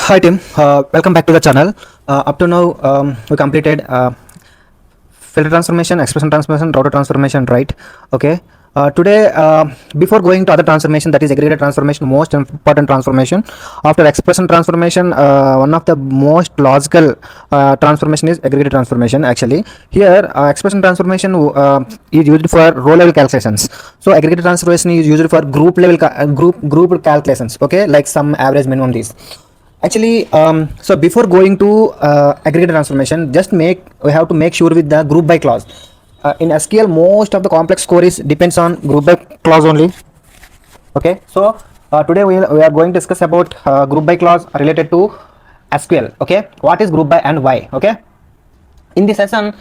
Hi Tim, welcome back to the channel. Up to now, we completed filter transformation, expression transformation, router transformation, right? Okay. Today, before going to other transformation, that is aggregator transformation, most important transformation. After expression transformation, one of the most logical transformation is aggregator transformation. Actually, here expression transformation is used for row level calculations. So aggregator transformation is used for group level group calculations. Okay, like sum, average, minimum, these. Actually, so before going to aggregator transformation, we have to make sure with the group by clause. In SQL, most of the complex queries depends on group by clause only. Okay, so today we are going to discuss about group by clause related to SQL. Okay, what is group by and why? Okay, in this session,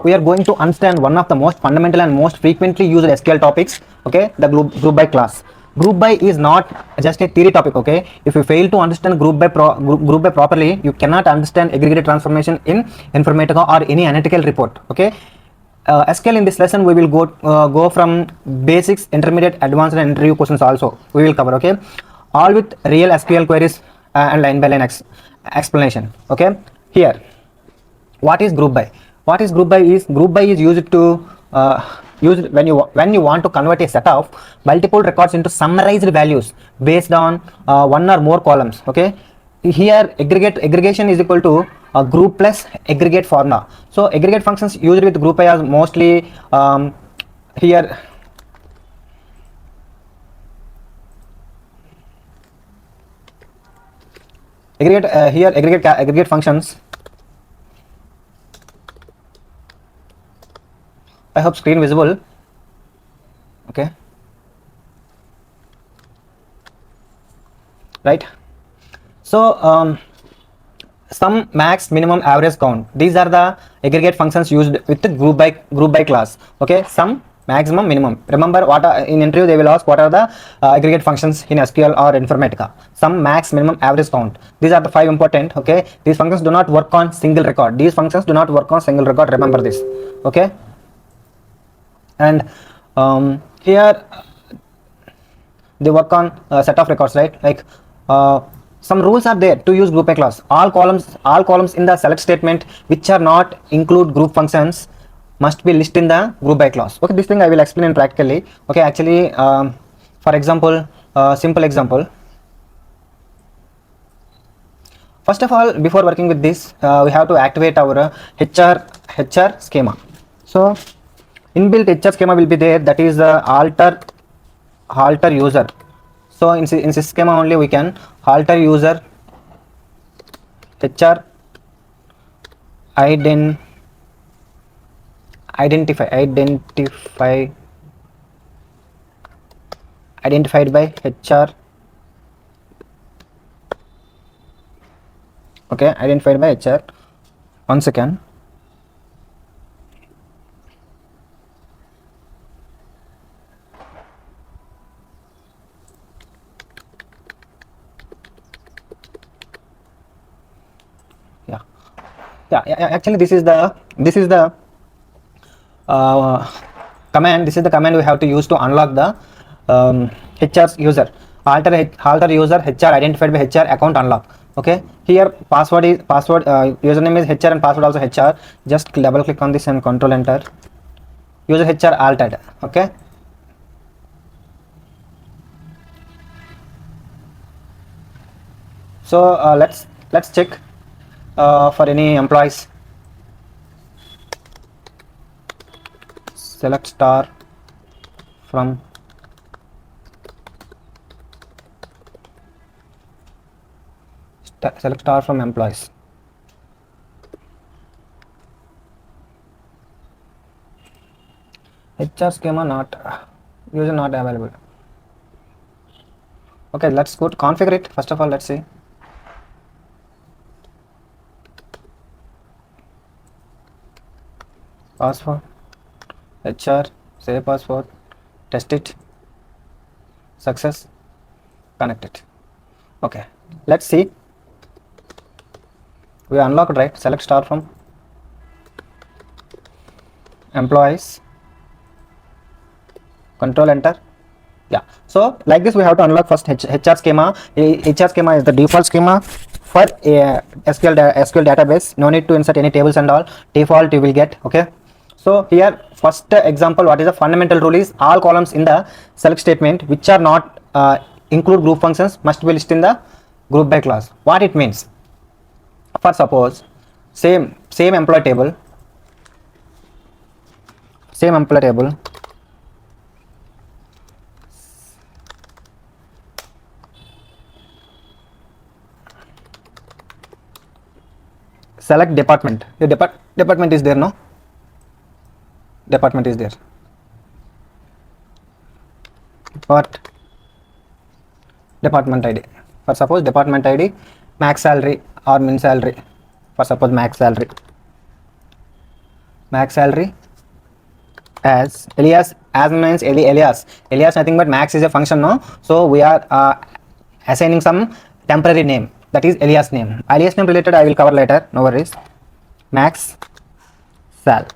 we are going to understand one of the most fundamental and most frequently used SQL topics. Okay, the group by class. Group by is not just a theory topic. Okay, if you fail to understand group by properly, you cannot understand aggregated transformation in Informatica or any analytical report. Okay, SQL in this lesson we will go from basics, intermediate, advanced, and interview questions also we will cover. Okay, all with real SQL queries and line by line explanation. Okay, here. What is group by? What is group by? Group by is used to used when you want to convert a set of multiple records into summarized values based on one or more columns. Okay, here aggregation is equal to group plus aggregate formula. So aggregate functions used with group by are mostly here. Aggregate functions. I hope screen visible. Okay, right. So sum, max, minimum, average, count, these are the aggregate functions used with the group by class. Okay, sum, maximum, minimum. Remember what in interview they will ask what are the aggregate functions in SQL or Informatica. Sum, max, minimum, average, count, these are the 5 important. Okay, these functions do not work on single record. Remember this. Okay, and here they work on a set of records, right? Like some rules are there to use group by class. All columns in the select statement which are not include group functions must be listed in the group by clause. Okay, this thing I will explain practically. Okay, actually, for example, simple example. First of all, before working with this, we have to activate our HR schema. So inbuilt HR schema will be there, that is the alter user. So in this schema only we can alter user HR identified by HR. Okay, identified by HR. 1 second. Yeah, actually this is the command. This is the command we have to use to unlock the HR user. Alter user HR identified by HR account unlock. Okay, here username is HR and password also HR. Just double click on this and control enter. User HR altered. Okay, so let's check for any employees. Select star from employees. HR schema user not available. Okay, let's go to configure it. First of all, let's see. Password, HR, save password, test it, success, connect it. Okay, let's see. We unlocked, right? Select star from employees, control enter. Yeah, so like this we have to unlock first HR schema. HR schema is the default schema. for a SQL database, no need to insert any tables and all, default you will get. Okay, so here first example, what is the fundamental rule is all columns in the select statement which are not include group functions must be listed in the group by clause. What it means, for suppose same employee table, select department. The department is there, no? Department is there. But department ID. For suppose department ID max salary or min salary. For suppose max salary. As alias, as means alias nothing but max is a function, no? So we are assigning some temporary name, that is alias name. Alias name related I will cover later, no worries. Max sal.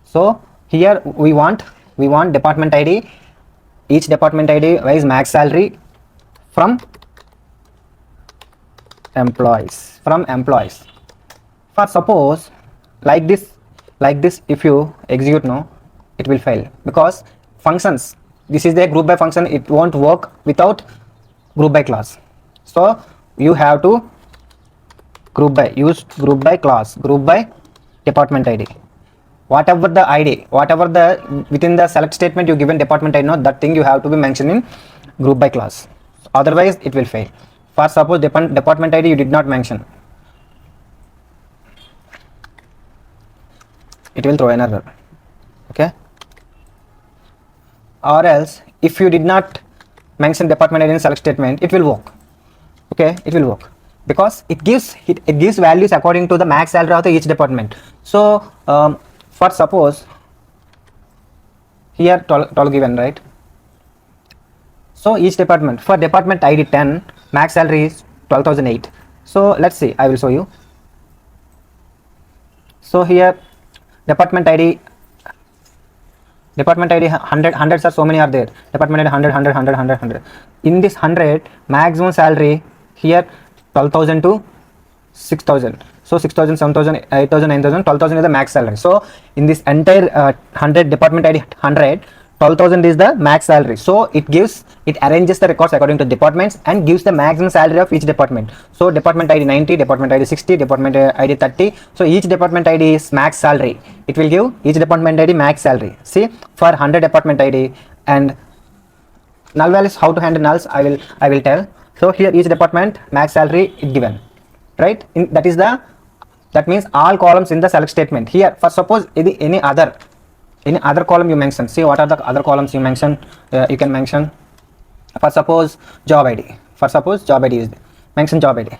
So here we want department ID, each department ID is max salary from employees. For suppose like this, if you execute, no, it will fail because functions, this is the group by function, it won't work without group by clause. So you have to use group by clause, group by department ID. Whatever the within the select statement you given department ID, no, that thing you have to be mentioned in group by clause, otherwise it will fail. For suppose department ID you did not mention, it will throw an error. Okay, or else if you did not mention department ID in select statement, it will work. Okay, it will work because it gives values according to the max salary of the each department. So for suppose here 12 given, right? So each department, for department ID 10, max salary is 12,008. So let's see, I will show you. So here department ID 100, hundreds are so many are there. Department ID 100. In this 100, maximum salary here 12,000 to 6,000. So 6,000, 7,000, 8,000, 9,000, 12,000 is the max salary. So in this entire 100 department ID 100, 12,000 is the max salary. So it arranges the records according to departments and gives the maximum salary of each department. So department ID 90, department ID 60, department ID 30. So each department ID is max salary. It will give each department ID max salary. See, for 100 department ID, and null values, how to handle nulls, I will tell. So here each department max salary is given, right? That means all columns in the select statement. Here for suppose any other column you mention. See, what are the other columns you mention? You can mention, for suppose job ID. For suppose job ID is there. Mention job ID.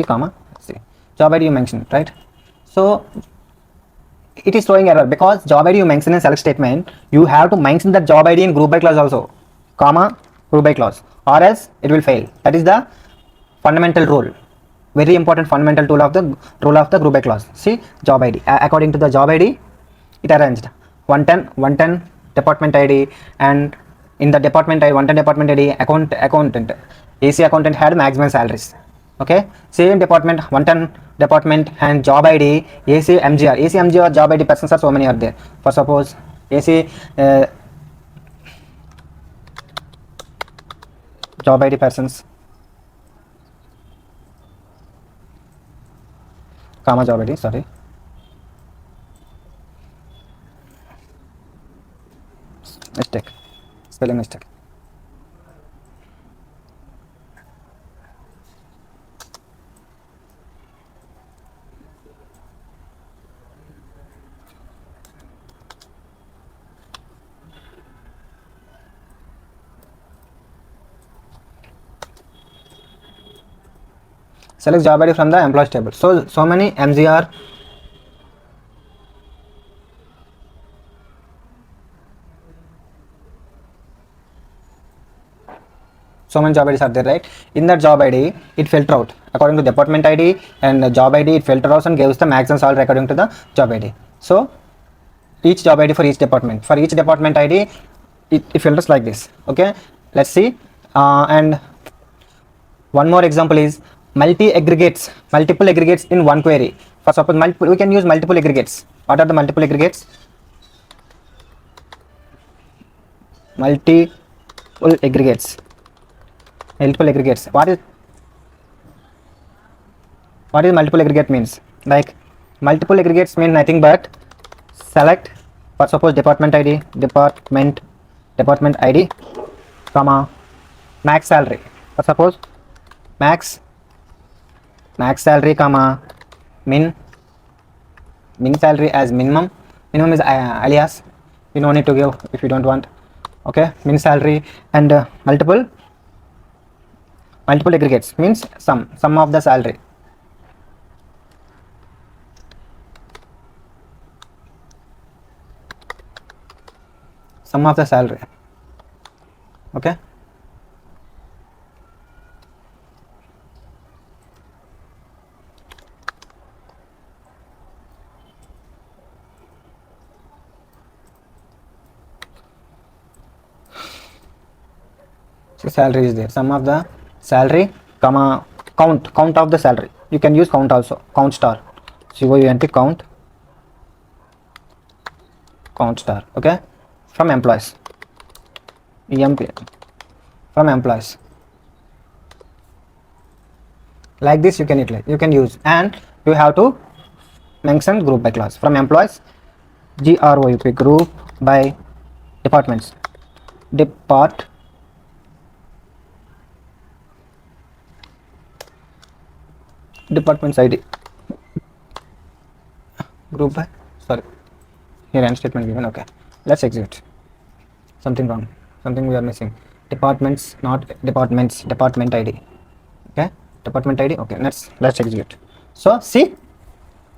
Comma. See, job ID you mentioned, right? So it is throwing error because job ID you mention in select statement. You have to mention that job ID in group by clause also, comma, group by clause, or else it will fail. That is the fundamental rule. Very important fundamental rule of the group by clause. See, job ID, according to the job ID it arranged 110 department ID, and in the department ID 110 department ID accountant AC accountant had maximum salaries. Okay, same department 110 department and job ID AC MGR job ID persons are so many are there. For suppose AC job ID persons, comma, job ID, sorry, spelling mistake. Select job ID from the employees table. So many MGR, so many job IDs are there, right? In that job ID it filter out according to department ID and the job ID, it filter out and gives the maximum salary according to the job ID. So each job ID for each department ID it filters like this. Okay, let's see. And one more example is multiple aggregates in one query. For suppose we can use multiple aggregates. What are the multiple aggregates? Multiple aggregates. What is multiple aggregate means? Like multiple aggregates mean nothing but select, for suppose department ID, comma max salary. For suppose max salary, comma min salary as minimum is alias, you no need to give if you don't want. Okay, min salary and multiple aggregates means sum of the salary. Sum of the salary. Okay, so salary is there. Sum of the salary, comma count of the salary. You can use count also, count star. count star. Okay, from employees, from employees. Like this you can utilize, you can use, and you have to mention group by class. From employees, group by departments, departments ID, group by, sorry, here end statement given. Okay, let's execute. Something wrong, something we are missing. Departments, not departments, department ID. Okay, department ID. Okay, let's execute. So see,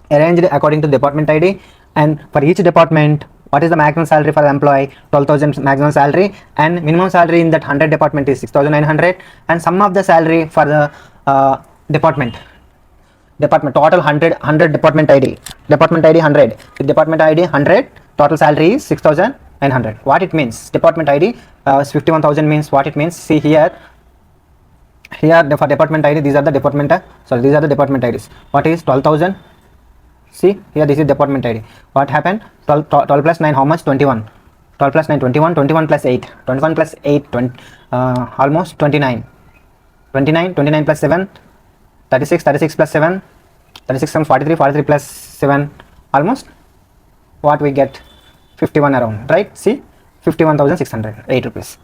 arranged according to department ID, and for each department, what is the maximum salary for the employee? 12,000 maximum salary, and minimum salary in that 100 department is 6,900, and sum of the salary for the department total 100 department ID 100, with department ID 100, total salary is 6,900. What it means? Department ID 51,000 means what it means? See here for department ID, these are the department these are the department IDs. What is 12,000? See here, this is department ID. What happened? 12 plus 9, how much? 21. 12 plus 9, 21. 21 plus 8, 21 plus 8, almost 29. 29 plus 7, 36 plus 7, 36 times 43, 43 plus 7, almost what we get? 51 around, right? See, 51,608 rupees.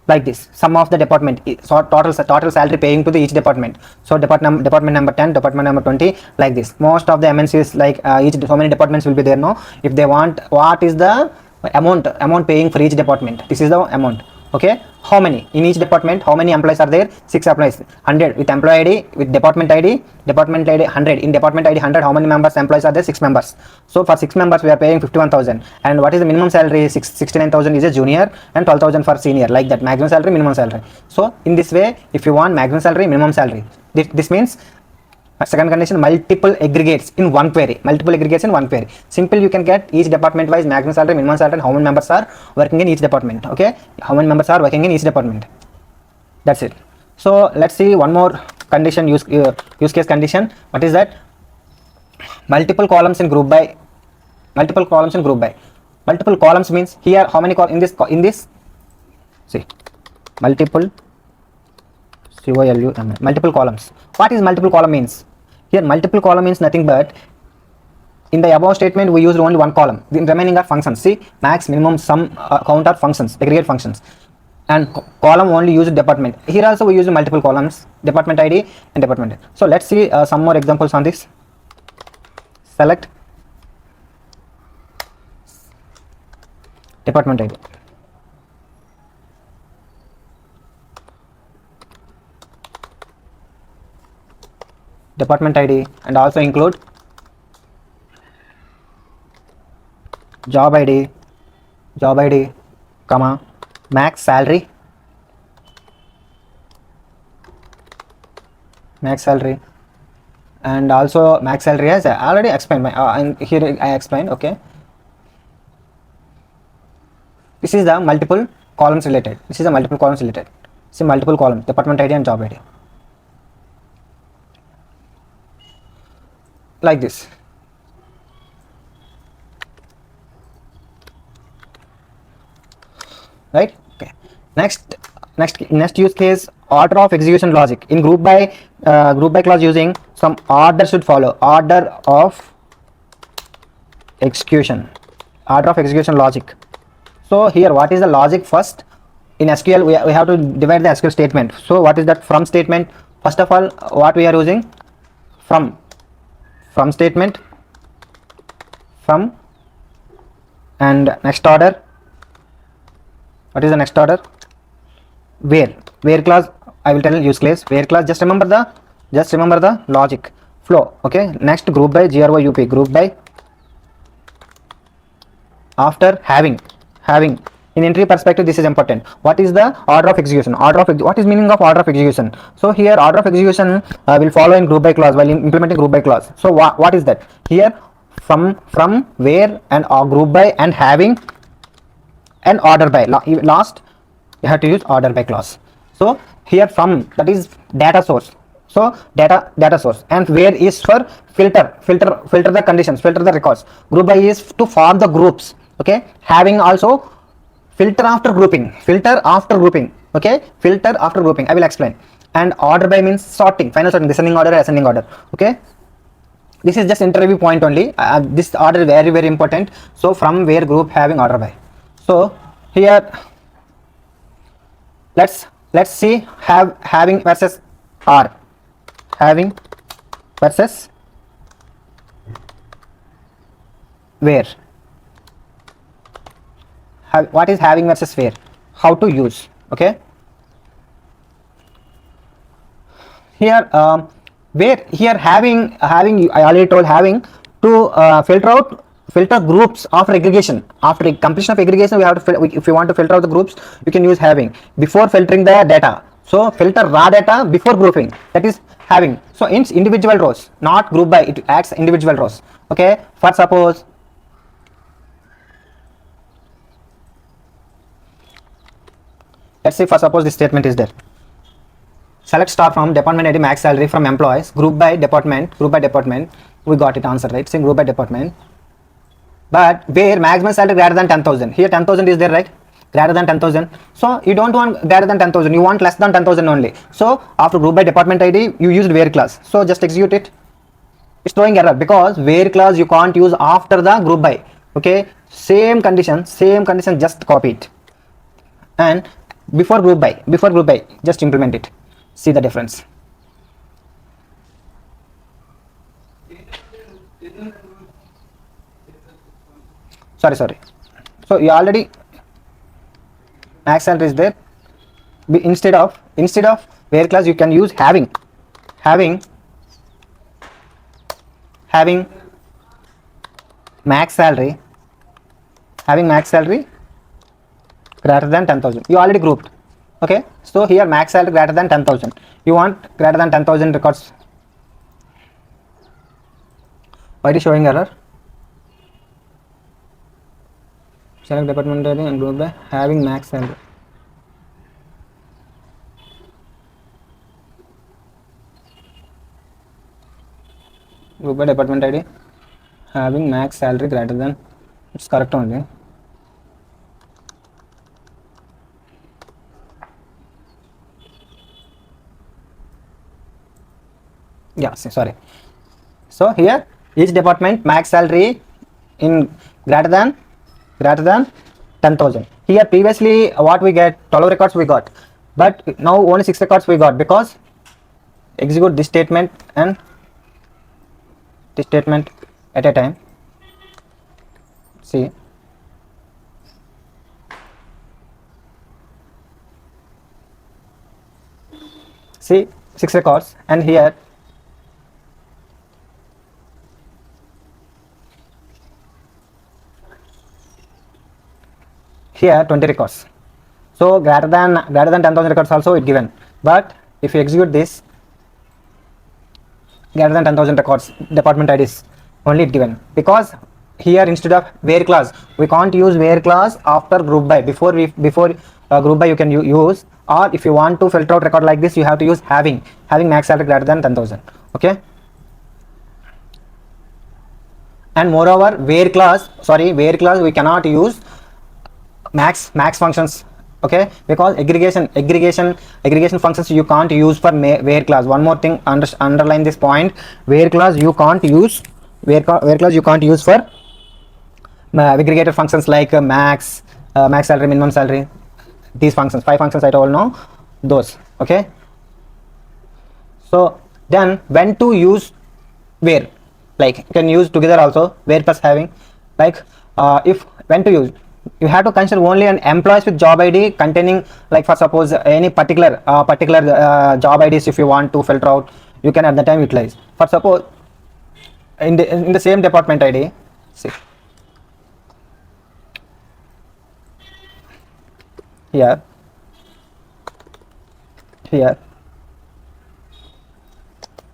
Like this, sum of the department, so total salary paying to the each department. So department number 10, department number 20, like this. Most of the MNCs, like so many departments will be there. No, if they want, what is the amount paying for each department? This is the amount. Okay, how many in each department? How many employees are there? 6 employees. 100 with employee ID, with department ID 100. In department ID 100, how many members employees are there? 6 members. So for 6 members we are paying 51,000. And what is the minimum salary? 69,000 is a junior, and 12,000 for senior. Like that, maximum salary, minimum salary. So in this way, if you want maximum salary, minimum salary, this means second condition, multiple aggregates in one query. Simple, you can get each department wise maximum salary, minimum salary, and how many members are working in each department. Okay, how many members are working in each department. That's it. So let's see one more condition, use case condition. What is that? Multiple columns in group by. Multiple columns means here how many in this see, multiple multiple columns. What is multiple column means? Here multiple column means nothing but, in the above statement we used only one column. The remaining are functions. See, max, minimum, sum, count are functions, aggregate functions, and column only used department. Here also we use multiple columns, department ID and department. So let's see some more examples on this. Select department ID. Department ID, and also include job ID, comma max salary, and also max salary as I already explained. Here I explained. Okay, this is the multiple columns related. See multiple columns, department ID and job ID, like this. Right? Okay. Next use case, order of execution logic. In group by clause using some order should follow. Order of execution logic. So here what is the logic first? In SQL we have to divide the SQL statement. So what is that from statement? First of all, what we are using? From statement, from, and next order. What is the next order? Where clause, I will tell use case. Where clause, just remember the logic flow. Okay. Next, group by GROUP, group by after having. In entry perspective, this is important. What is the order of execution? What is meaning of order of execution? So here order of execution will follow in group by clause while implementing group by clause. So what is that? Here from, where, and group by, and having, and order by. Last you have to use order by clause. So here from, that is data source. So data source, and where is for filter the conditions, filter the records. Group by is to form the groups. Okay. Having also filter after grouping. Okay. Filter after grouping, I will explain. And order by means sorting, final sorting, descending order, ascending order. Okay. This is just interview point only. This order is very important. So from, where, group, having, order by. So here let's see having versus or. Having versus where. What is having versus where? How to use? Okay. Here where, here having I already told, having to filter groups after aggregation. After completion of aggregation, we have to if you want to filter out the groups, you can use having before filtering the data. So filter raw data before grouping, that is having. So in individual rows, not group by, it acts individual rows. Okay. For suppose let's say, for suppose this statement is there. Select star from department ID max salary from employees, group by department, we got it answer, right? Saying group by department, but where maximum salary greater than 10,000. Here 10,000 is there, right? Greater than 10,000. So you don't want greater than 10,000, you want less than 10,000 only. So after group by department ID, you used where clause. So just execute it. It's throwing error because where clause you can't use after the group by. Okay. Same condition, just copy it. And before group by, just implement it. See the difference. Sorry. So you already max salary is there. Instead of where clause, you can use having max salary, greater than 10,000. You already grouped. Okay. So here max salary greater than 10,000. You want greater than 10,000 records. Why it is showing error? Select department ID and group by having max salary. Group by department ID having max salary greater than, it's correct only. Yeah, sorry. So here each department max salary in greater than 10,000. Here previously what we get, 12 records we got, but now only 6 records we got, because execute this statement and this statement at a time. See, see 6 records, and here here 20 records. So greater than 10,000 records also it given, but if you execute this, greater than 10,000 records department IDs only it given, because here instead of where clause, we can't use where clause after group by. Before group by you can use, or if you want to filter out record like this, you have to use having max salary greater than 10,000. Okay. And moreover, where clause we cannot use max functions. Okay, because aggregation functions you can't use for where clause. One more thing, underline this point: where clause you can't use, where clause you can't use for aggregator functions like max salary, minimum salary. These functions, 5 functions I told now, those. Okay. So then when to use where, like you can use together also, where plus having, like if when to use, you have to consider only an employees with job ID containing, like for suppose any particular job IDs. If you want to filter out, you can at the time utilize. For suppose in the same department ID, see here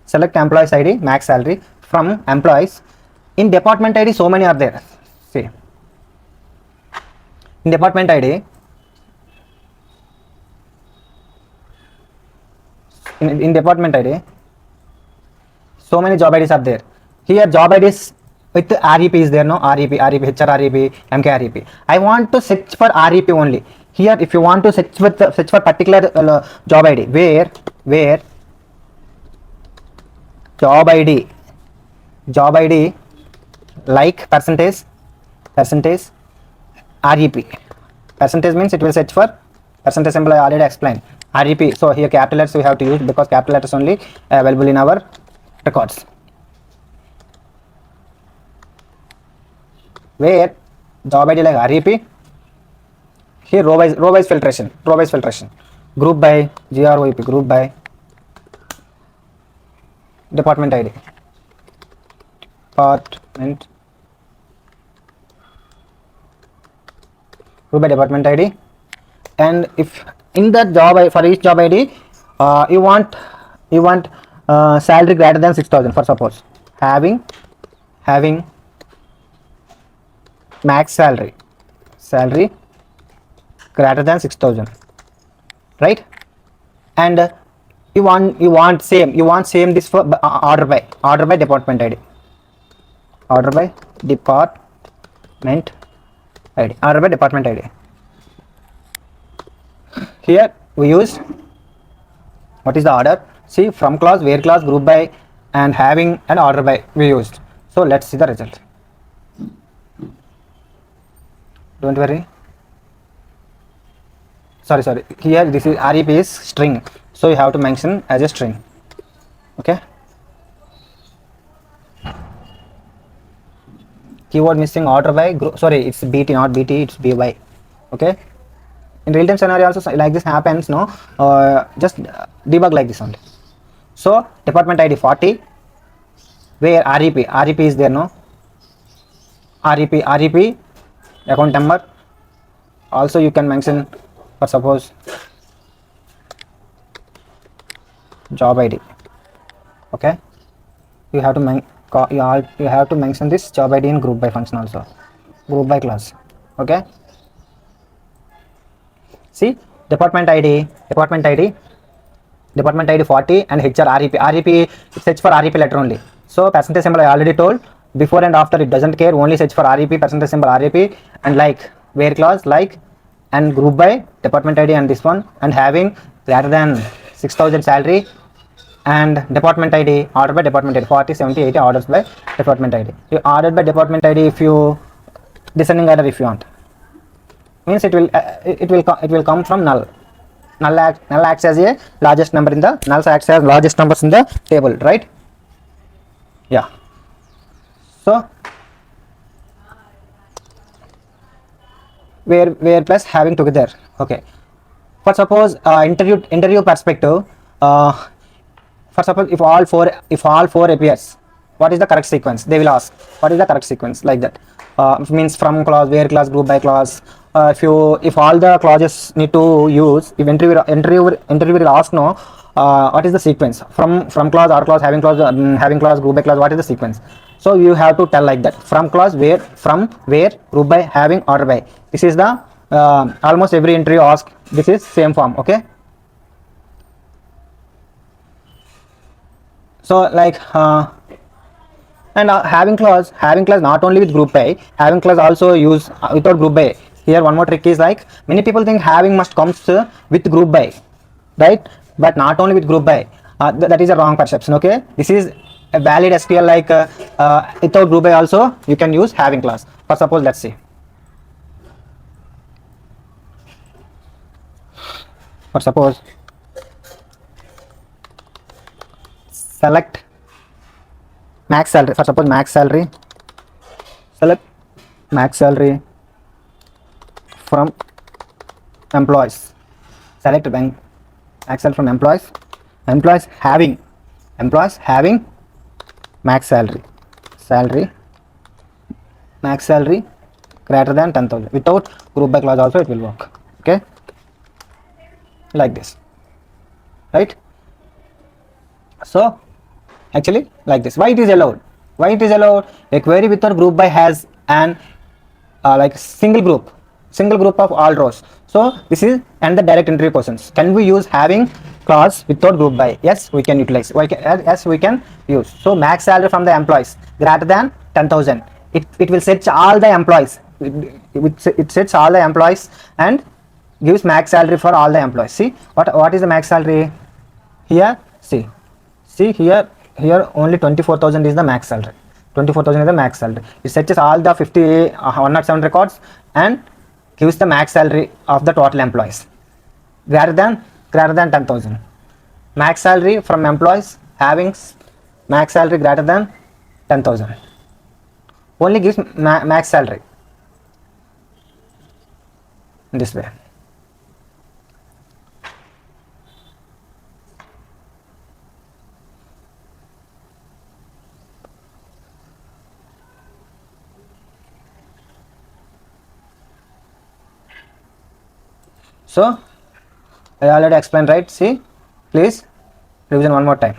select employees ID max salary from employees. In department ID so many are there. See, in department ID, in department ID so many job IDs are there. Here job IDs with REP is there, no? REP, HR REP, MK REP. I want to search for REP only. Here if you want to search for particular job ID, where job ID like percentage REP. Percentage means it will search for percentage symbol. I already explained. REP. So here capital letters we have to use, because capital letters only available in our records. Where job ID like REP. Here row wise filtration. Group by GROUP, group by department ID. Group by department ID. And if in the job, for each job ID you want salary greater than 6,000, for suppose having max salary greater than 6,000, right? And you want same this for order by department ID. Order by department ID. Here we use, what is the order? See, from clause, where clause, group by, and having and order by we used. So let's see the result. Don't worry. Sorry. Here this is REP is string, so you have to mention as a string. Okay. Keyword missing, order by group. Sorry, it's BT, not BT. It's BY. Okay. In real time scenario also like this happens, no? Just debug like this only. So department ID 40, where REP is there, no? REP account number. Also you can mention, for suppose job ID. Okay, you have to mention this job ID in group by function also, group by class. Okay, see, department ID 40 and HR REP search for REP letter only. So percentage symbol I already told, before and after it doesn't care, only search for REP, percentage symbol REP, and like where clause like, and group by department ID and this one, and having greater than 6,000 salary, and department ID, order by department ID 40, 70, 80 orders by department ID. You ordered by department ID if you descending order if you want, means it will come from null. Null acts as a largest number in the nulls acts as largest numbers in the table, right? Yeah. So where plus having together. Okay, for suppose interview perspective, for suppose if all four appears, what is the correct sequence? They will ask what is the correct sequence, like that. Means from clause, where clause, group by clause. If all the clauses need to use, if interviewer will ask, no, what is the sequence from clause, or clause, having clause, group by clause, what is the sequence? So you have to tell like that, from clause, where, group by, having, order by. This is the almost every interview ask this is same form. Okay, so like and having clause not only with group by, having clause also use without group by. Here one more trick is like many people think having must comes with group by, right? But not only with group by. That is a wrong perception. Okay, this is a valid SQL. Like without group by also you can use having clause. For suppose, let's see. For suppose, select max salary. For suppose max salary, select max salary from employees. Select max salary from employees. Employees having max salary. Max salary greater than 10,000. Without group by clause also it will work. Okay, like this, right? So actually like this. Why it is allowed? A query without group by has an like single group of all rows. So this is and the direct entry questions. Can we use having clause without group by? Yes, we can utilize. Yes, we can use. So max salary from the employees greater than 10,000. It will search all the employees. It sets all the employees and gives max salary for all the employees. See what is the max salary here? See here only 24,000 is the max salary. 24,000 is the max salary. It searches all the 107 records and gives the max salary of the total employees greater than 10,000. Max salary from employees having max salary greater than 10,000 only gives max salary in this way. So I already explained, right? See, please revision one more time.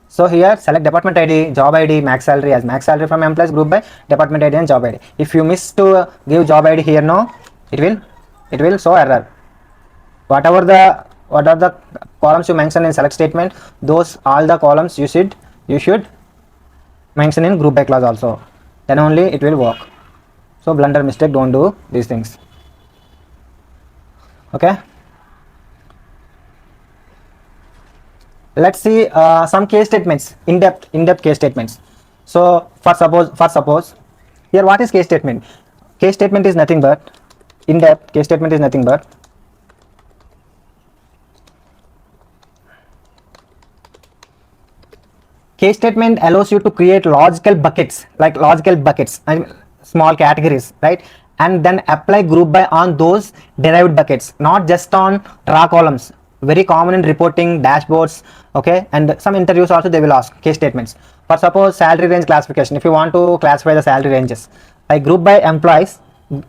So here select department ID, job ID, max salary as max salary from employees group by department ID and job ID. If you miss to give job ID here, no, it will show error. What are the columns you mention in select statement, those all the columns you should mention in group by clause also. Then only it will work. So blunder mistake, don't do these things. Okay, let's see some case statements, in-depth case statements. So for suppose here, what is case statement? Case statement is nothing but in-depth case statement is nothing but case statement allows you to create logical buckets and small categories, right? And then apply group by on those derived buckets, not just on raw columns. Very common in reporting dashboards. Okay, and some interviews also they will ask case statements. For suppose salary range classification, if you want to classify the salary ranges, like group by employees,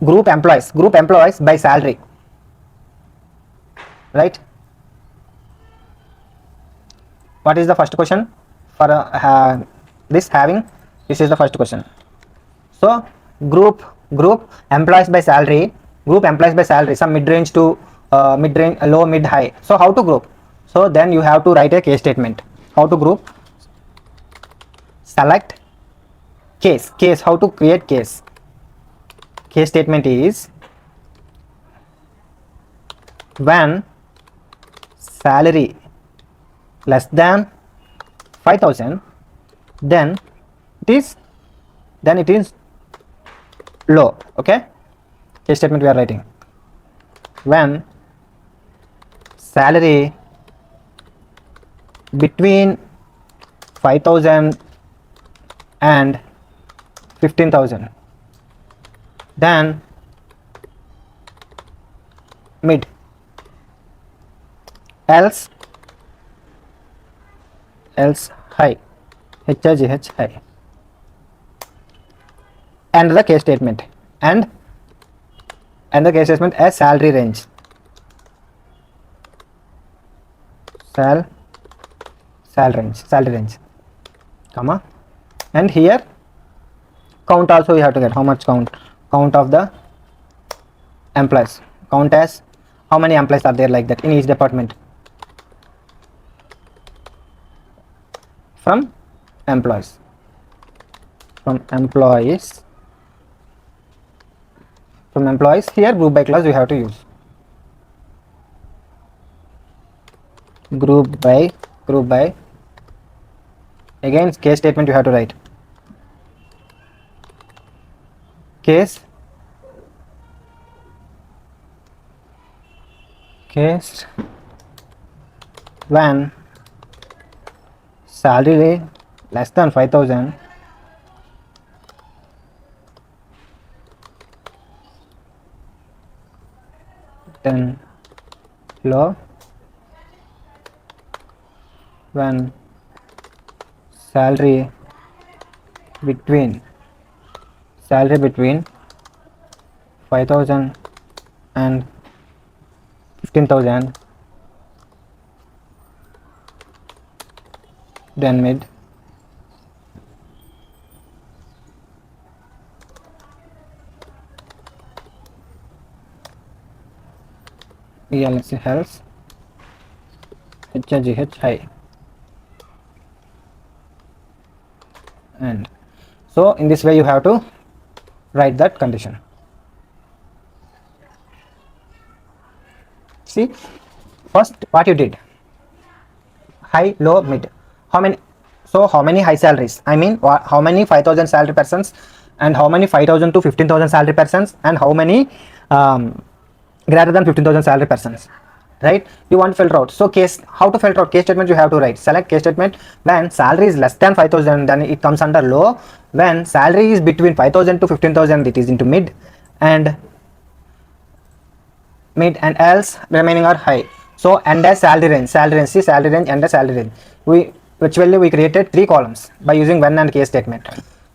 group employees by salary, right? What is the first question for this having? This is the first question. So group employees by salary, some mid-range to mid-range, low, mid, high. So how to group? So then you have to write a case statement. How to group? Select case. How to create case? Case statement is when salary less than 5,000, then it is low. Okay, case statement we are writing when salary between 5,000 and 15,000, then mid, else high, HIGH high. And the case statement and the case statement as salary range, salary range, comma, and here count also you have to get how much count of the employees, count as how many employees are there, like that, in each department. From employees, here group by clause you have to use. Group by, again case statement you have to write. Case when salary less than 5,000, then low when salary between 5,000 and 15,000, then mid. ELSE else HGH high. And so in this way you have to write that condition. See, first what you did, high, low, mid. How many high salaries? I mean, how many 5,000 salary persons, and how many 5,000 to 15,000 salary persons, and how many greater than 15,000 salary persons, right? You want to filter out. So how to filter out? Case statement you have to write. Select case statement when salary is less than 5,000, then it comes under low. When salary is between 5,000 to 15,000, it is into mid, and else remaining are high. So under salary range, see salary range, under salary range. We created 3 columns by using when and case statement.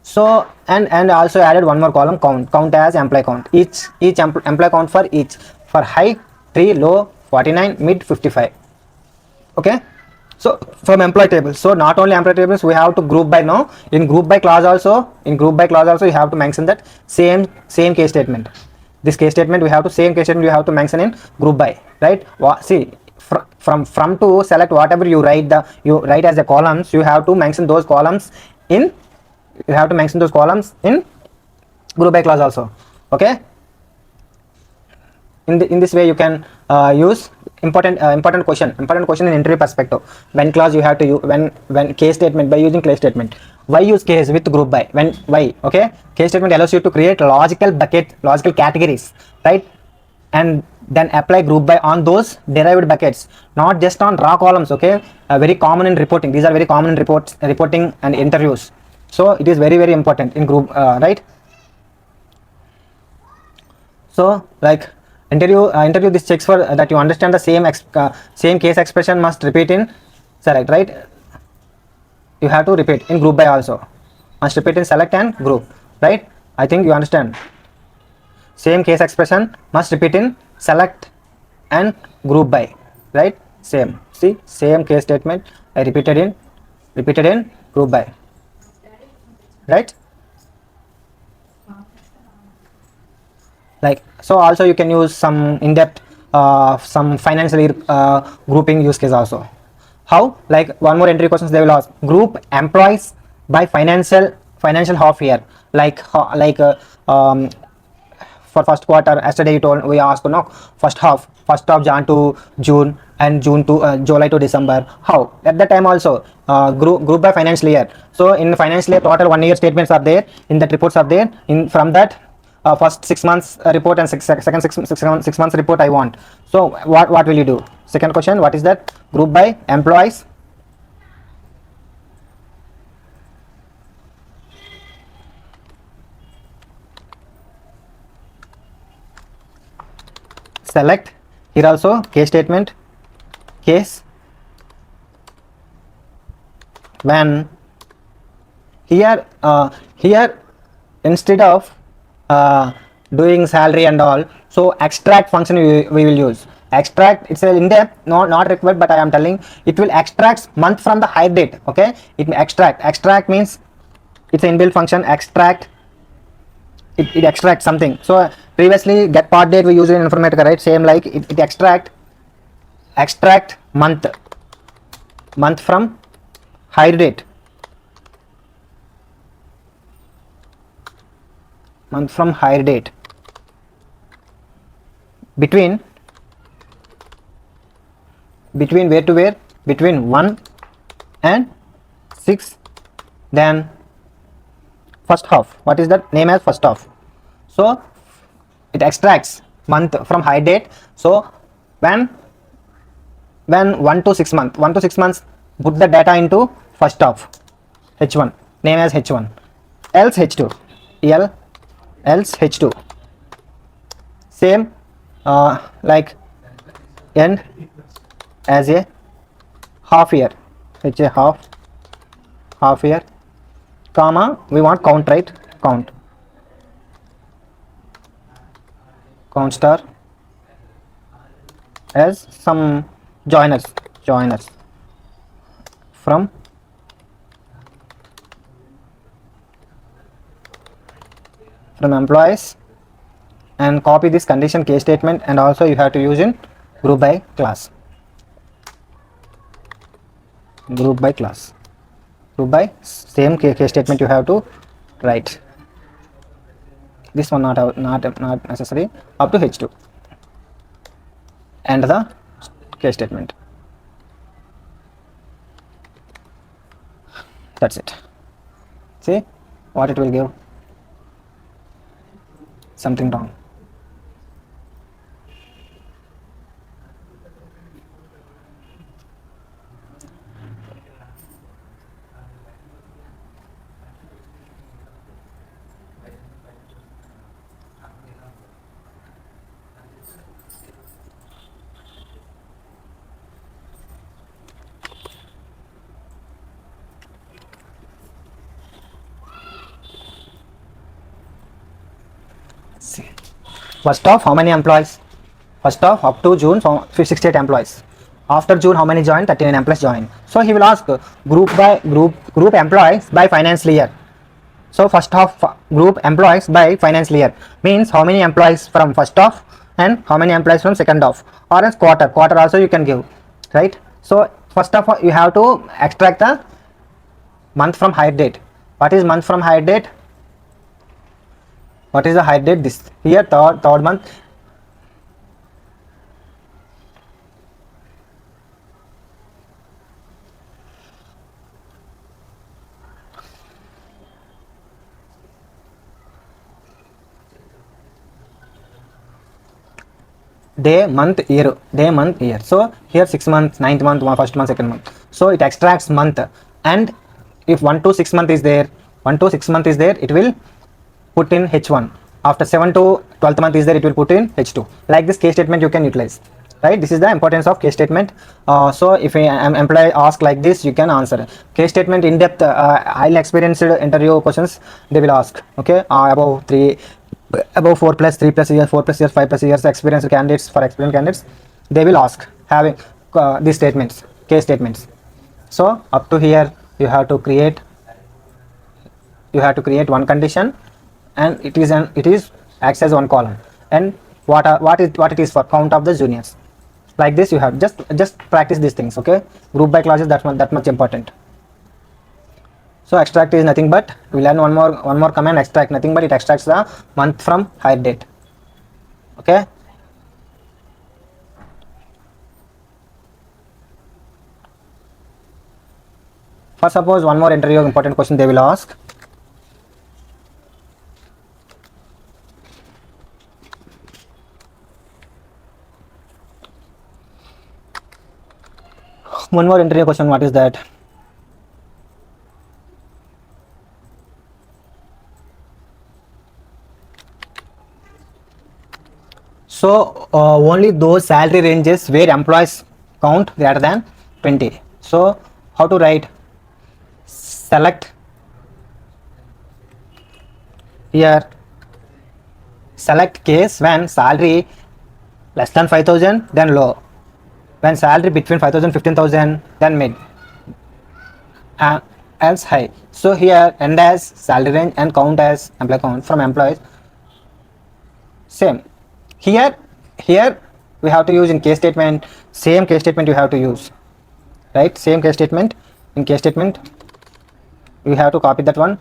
So and also added one more column, count as employee count. Each employee count for each. For high 3, low 49, mid 55. Okay. So from employee table. So not only employee tables, we have to group by now. In group by clause also, you have to mention that same case statement. This case statement we have to mention in group by, right? See, from to select whatever you write as the columns, you have to mention those columns in group by clause also. Okay. In this way you can use important question in interview perspective. When clause you have to use, when case statement by using case statement. Why use case with group by? Why? Okay, case statement allows you to create logical categories, right? And then apply group by on those derived buckets, not just on raw columns. Okay, very common in reporting. These are very common in reporting and interviews. So it is very, very important in group, right? So like interview this checks for that you understand the same case expression must repeat in select, right? You have to repeat in group by also, must repeat in select and group, right? I think you understand. Same case expression must repeat in select and group by, right? Same, see, same case statement I repeated in group by, right? Like, so also you can use some in-depth some financial grouping use case also. How? Like one more entry questions they will ask, group employees by financial half year, like for first quarter. Yesterday we asked first half Jan to June and June to July to December. How? At that time also group by financial year. So in financial year total 1 year statements are there, in that reports are there. In from that first 6 months report and second 6 months report I want. So what will you do? Second question, what is that? Group by employees select. Here also case statement, case when here instead of doing salary and all, so extract function we will use. Extract, it's a in-depth, not required, but I am telling it will extract month from the hire date. Okay, it may extract means it's an inbuilt function. Extract it extracts something. So previously get part date we used in Informatica, right? Same like it extract month from hire date, between where to where, between 1 and 6, then first half. What is that name as first half? So it extracts month from hire date. So when 1 to 6 months, put the data into first half, h1, name as h1, else h2, else h2. Same like end as a half year, h a half year, comma, we want count, right? Count star as some joiners from employees, and copy this condition case statement, and also you have to use in group by class, group by same case statement you have to write. This one not necessary, up to h2, and the case statement. That's it. See what it will give. Something wrong. See, first off, how many employees? First off, up to June, so 68 employees. After June, how many joined? 39 employees joined. So he will ask group employees by financial year. So first half group employees by financial year means how many employees from first half and how many employees from second half, or else quarter also you can give, right? So first of all you have to extract the month from hire date. What is month from hire date? What is the hire date? This here, third month. Day, month, year. So here 6 months, 9th month, 1st month, 2nd month. So it extracts month, and if 1 to 6 month is there, it will put in h1. After 7 to 12th month is there, it will put in h2. Like this case statement you can utilize, right? This is the importance of case statement. So if an employee ask like this, you can answer. Case statement in depth, highly experienced interview questions they will ask. Okay, above 4 plus 3 plus years, 4 plus years, 5 plus years experienced candidates, for experienced candidates, they will ask having these statements, case statements. So up to here you have to create one condition, and it is acts as one column, and what it is for count of the juniors. Like this you have just practice these things. Okay, group by classes, that much important. So extract is nothing but, we learn one more command, extract, nothing but it extracts the month from hire date. Okay, for suppose one more interview important question they will ask. One more interview question, what is that? So only those salary ranges where employees count greater than 20. So how to write? Select here, select case when salary less than 5,000 then low, when salary between 5,000 15,000 then mid, else high. So here end as salary range and count as employee count from employees. Same. Here we have to use in case statement. Same case statement you have to use, right? Same case statement. In case statement you have to copy that one.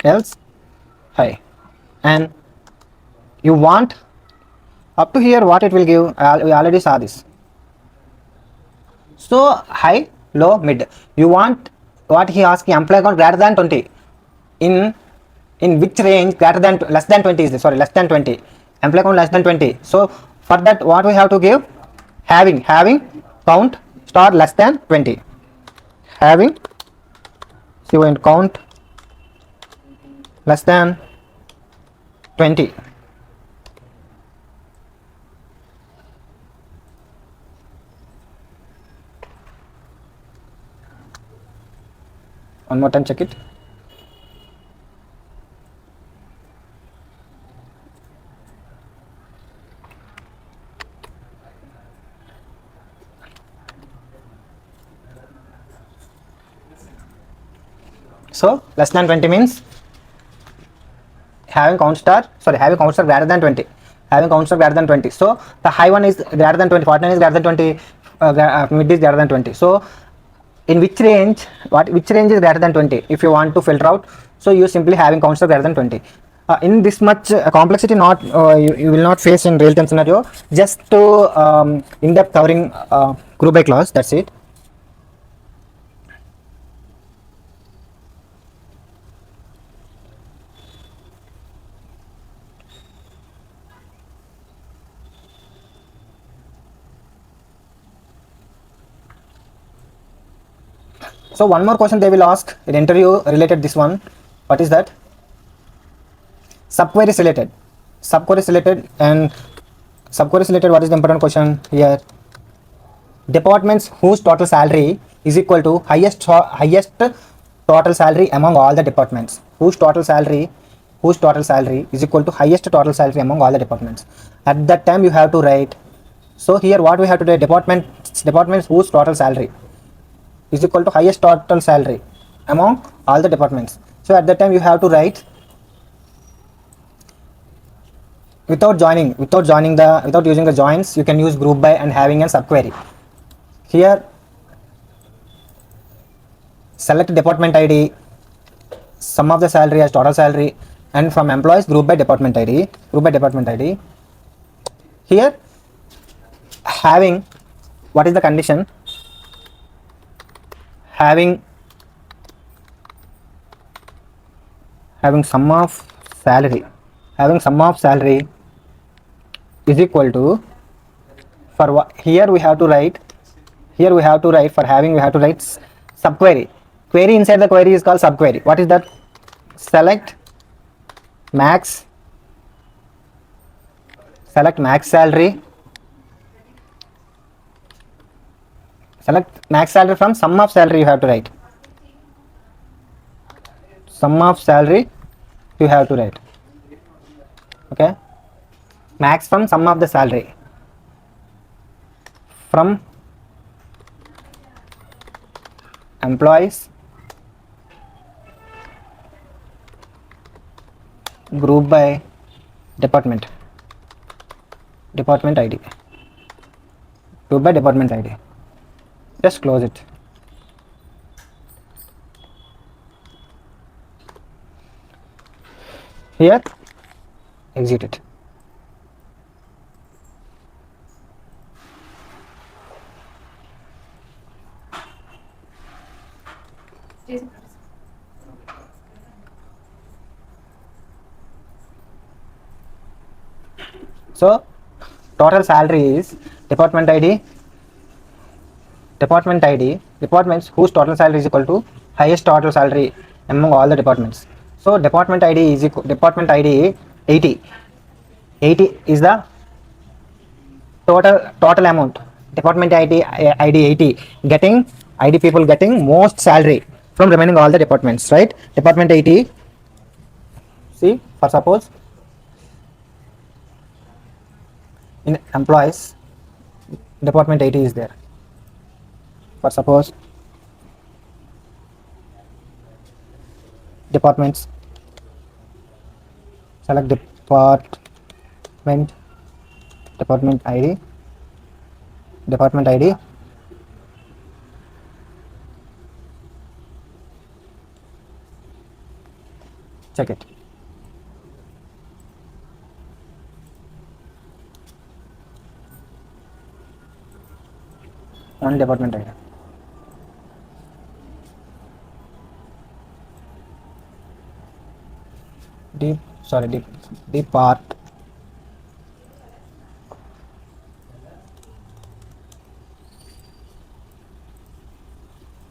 Else hi, and you want up to here what it will give. We already saw this. So high, low, mid. You want what he asked, employee count greater than 20. In which range greater than less than 20 is this? Sorry, less than 20. Employee count less than 20. So for that what we have to give? Having count star less than 20. Having count less than 20. One more time, check it. So less than 20 means having count star greater than 20. Having count star greater than 20. So the high one is greater than 20. 49 is greater than 20. Mid is greater than 20. So in which range? Which range is greater than 20? If you want to filter out, so you simply having count star greater than 20. In this much complexity, not you will not face in real time scenario. Just to in depth covering group by clause. That's it. So one more question they will ask in interview related this one. What is that? Subqueries related. Subqueries related and subqueries related. What is the important question here? Departments whose total salary is equal to highest total salary among all the departments. Whose total salary is equal to highest total salary among all the departments. At that time you have to write. So here what we have to do? Departments whose total salary is equal to highest total salary among all the departments. So at that time you have to write without using the joins, you can use group by and having a subquery. Here select department ID, sum of the salary as total salary, and from employees group by department ID. Here having, what is the condition? Having sum of salary is equal to, for what here we have to write for having we have to write subquery. Query inside the query is called subquery. What is that? Select max salary. Select max salary from sum of salary. You have to write sum of salary. You have to write. Okay. Max from sum of the salary from employees group by department ID. Group by department ID. Just close it. Here exit it. So total salary is department ID, departments whose total salary is equal to highest total salary among all the departments. So department ID is equal, department ID 80 is the total amount. Department ID 80 getting ID people getting most salary from remaining all the departments, right? Department 80. See, for suppose in employees department ID is there. For suppose departments, select department ID, check it. One department ID. Depart.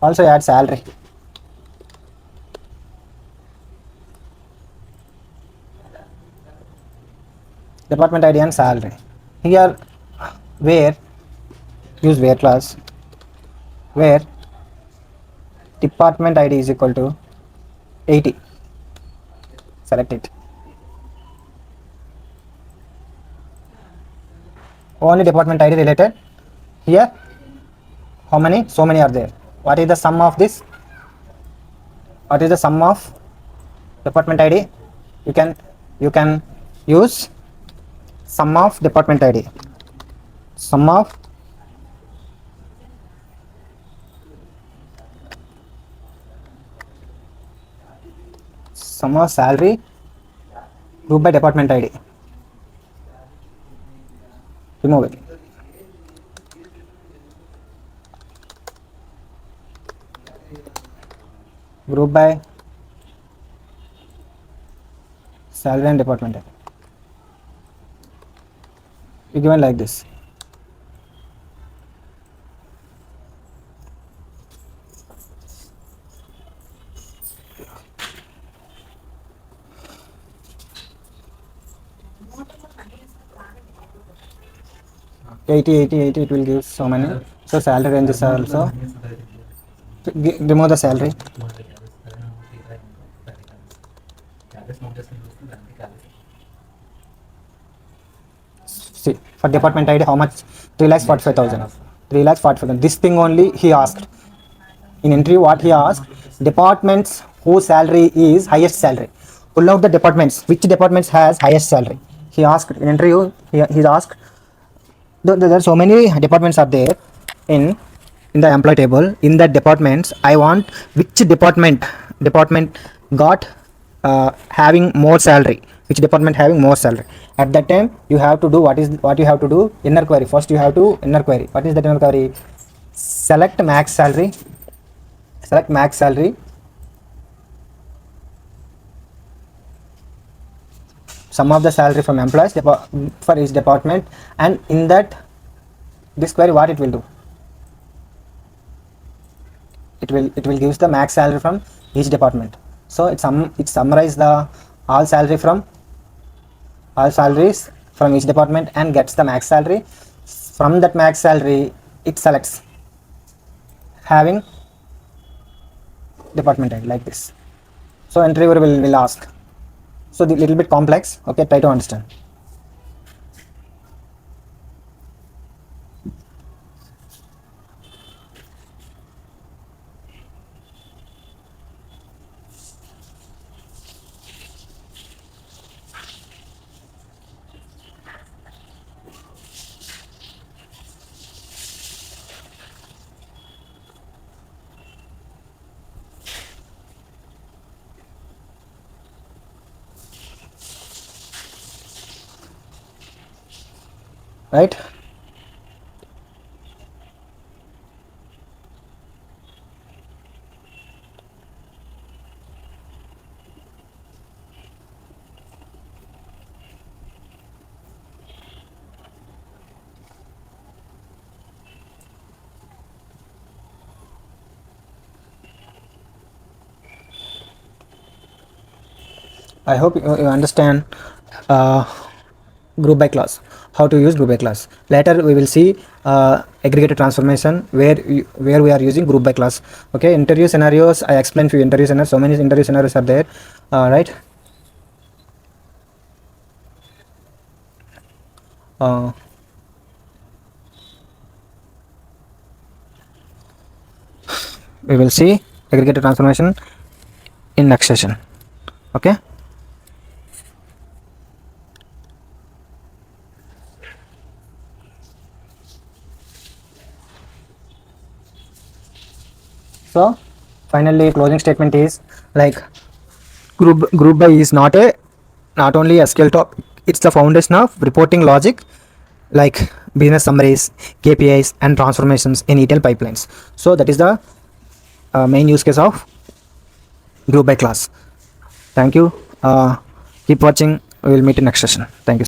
Also add salary. Department ID and salary. Here, where use where class, where department ID is equal to 80. Select it. Only department ID related. Here, how many? So many are there. What is the sum of this? What is the sum of department ID? You can use sum of department ID. Sum of salary group by department ID. Remove it. Group by salary and department ID. You given like this. Eighty, it will give so many. So salary ranges are also. Remove the salary. See, for department ID, how much? 3,45,000. 3,45,000. This thing only he asked. In interview, what he asked? Departments whose salary is highest salary. Pull out the departments. Which departments has highest salary? He asked in interview. He asked. There are so many departments are there in the employee table. In that departments, I want which department got having more salary. Which department having more salary? At that time, you have to do what you have to do? Inner query. First, you have to inner query. What is that inner query? Select max salary. Select max salary. Sum of the salary from employees for each department, and in that this query what it will do? It will gives the max salary from each department. So it summarize the all salaries from each department and gets the max salary. From that max salary, it selects having department ID like this. So interviewer will ask. So the little bit complex. Okay, try to understand. Right? I hope you understand group by class, how to use group by class. Later we will see aggregator transformation where we are using group by class. Okay, interview scenarios, I explained few interview scenarios. So many interview scenarios are there. Right? we will see aggregator transformation in next session. Okay. So finally closing statement is like group by is not only a skill topic, it's the foundation of reporting logic like business summaries, KPIs and transformations in ETL pipelines. So that is the main use case of group by class. Thank you. Keep watching. We will meet in next session. Thank you.